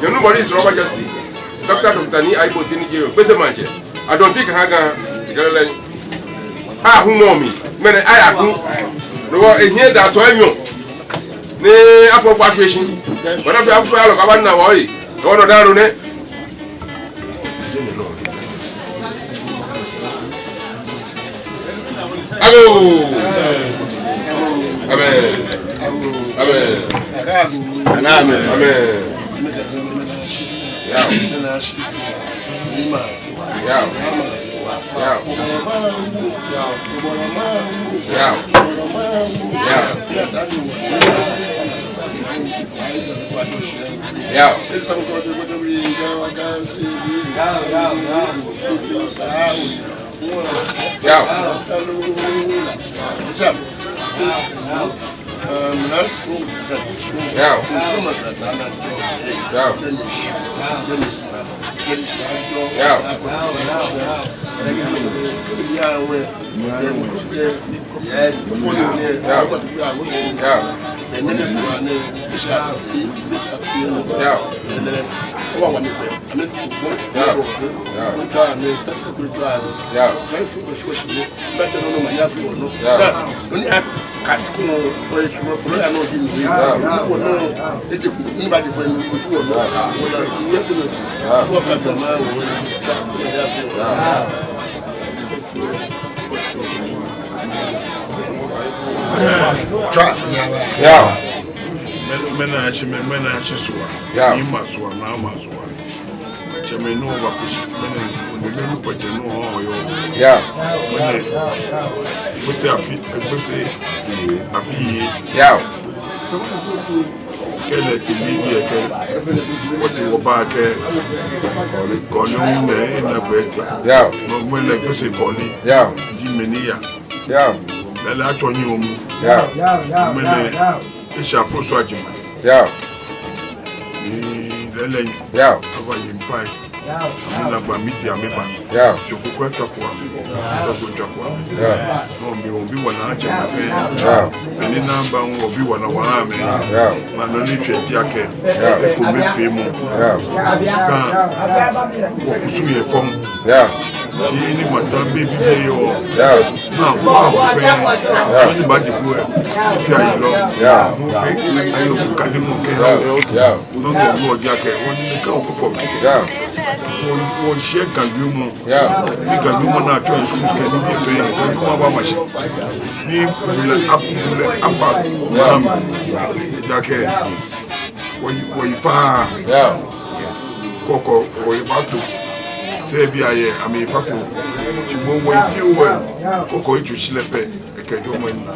Nobody is Robert Justice. Dr. Ni Aibo Tinigio, Bese Manche. I don't think Haga, who know me. Men, I have here that I know. Nay, after patration, but if you have to look about now, I want to down on it. Amen. Cascuno, pois o problema não tem nada. Não, ele não vai depois no futuro, não. Isso não. Vou fazer mal, yeah. Menachi sua. Yeah. Imasua na masua. Chemeno wakushi. Mene pateno oyo. Yeah. Mene. Você afi. Yeah. Quel est le libre que what you back Colon na bete. Yeah. Mo le gbese koli. Yeah. Jimenia. Yeah. La atoni omu. Yeah. Mene isha foso ajima. Yeah. Ni lele. Yeah. Aba yimpai. La ba miti ameba. Yeah. Chokoko takwa. Takwa. Yeah. No mi obi wana ache na fe. Yeah. Beni namba obi wana wa me. Yeah. Ma no ni hwe diake. Yeah. E ko me fe mu. Yeah. Kan wo kusu ye fom. Yeah. She ni mata baby yo. Yeah. Na wa fe. Oni ba jibu e. Ifi ayi lo. Yeah. Mo fe ayi lo ko kadi mo ke. Yeah. No no wo diake. Oni ka okupo mi. Yeah. On share Kagumo. Yeah. Kagumo na to school can be fair. Kagumo ba machi. Ni fule apa mam. Dake. Wo ifa. Yeah. Koko wo ibatu. Se bi aye ami fafo. Shibon wo ifi wo. Koko itu shilepe ekejo mo na.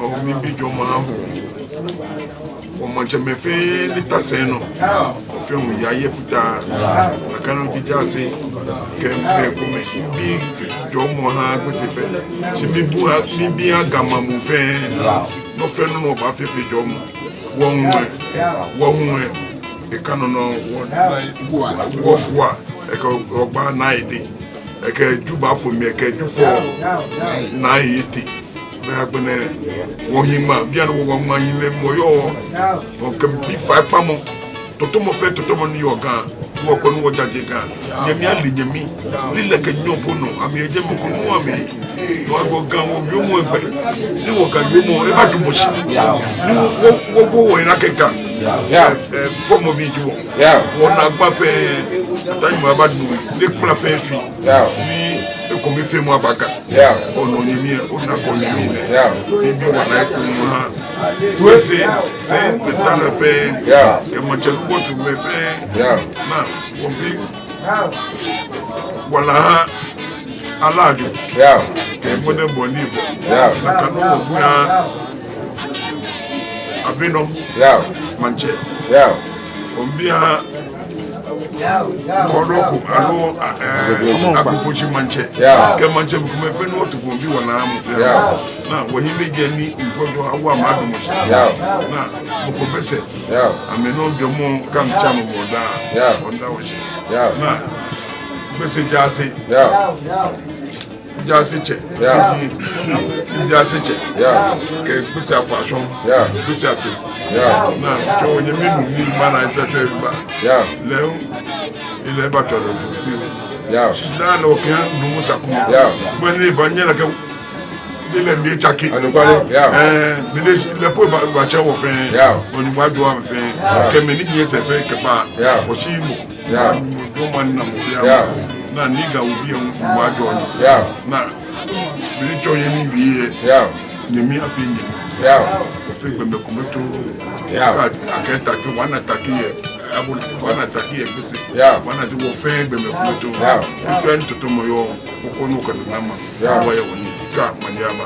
O mi bi jo mo ha. O manche me fe ni taseno. O fe mu yaye futa. Akano dijase ke me ko me bi jo mo ha ko se pe. Si mi bi agama mu fe. No fe no ba fe fe jo mo. Wo e kanu no wo e ko ogba na ide. E ke juba fo mi e ke ju fo na yiti. Me agbene wo hima bia no wo ma hime mo yo o kam bi fa pamo toto mo fe toto mo ni ogan wo ko no wo jade kan nyemi ali nyemi lile ke nyopo no ami eje mo ko no ami no agbo gan wo bi o mo egbe ni wo kan yo mo e ba du mo shi ni wo ina keka fo mo bi ju wo na gba fe atani mo ba du le pla fe su ni comme il fait moi baga. Yeah. On y met, on a connu. Yeah. Et puis on a comme c'est le temps de faire. Yeah. Que moi je ne peux me faire. Yeah. Non, on peut. Voilà. À l'âge. Yeah. Que moi de bon niveau. Yeah. La canon au bout avec nous. Yeah. Manche. Yeah. On bien. Kodoko alo akupochi manche ke manche kuma fe no to fon bi wona am fe na wo himbe gani impojo awu amadu mo na boko bese ameno jomo kam cham boda onda wo shi na bese jase jase che jase che ke bese apason bese atofu na cho onye menu ni mana iseto ba leun ile ba to do fi sida no ke ndu musakuma bani banye na ke ile ndi chaki bide le po ba che wo fe oni ba jo am fe ke meni ni se fe ke ba o shi mu do man na mu fi na niga ubi on ba jo ni na bide cho ye ni biye nyemi afi nyemi o fe gbe me kometo akenta ke wana takiye abu wana takiye bisi wana ti wo fe gbe me kometo ife ntoto moyo ko no ka na ma wa ye woni ka manyama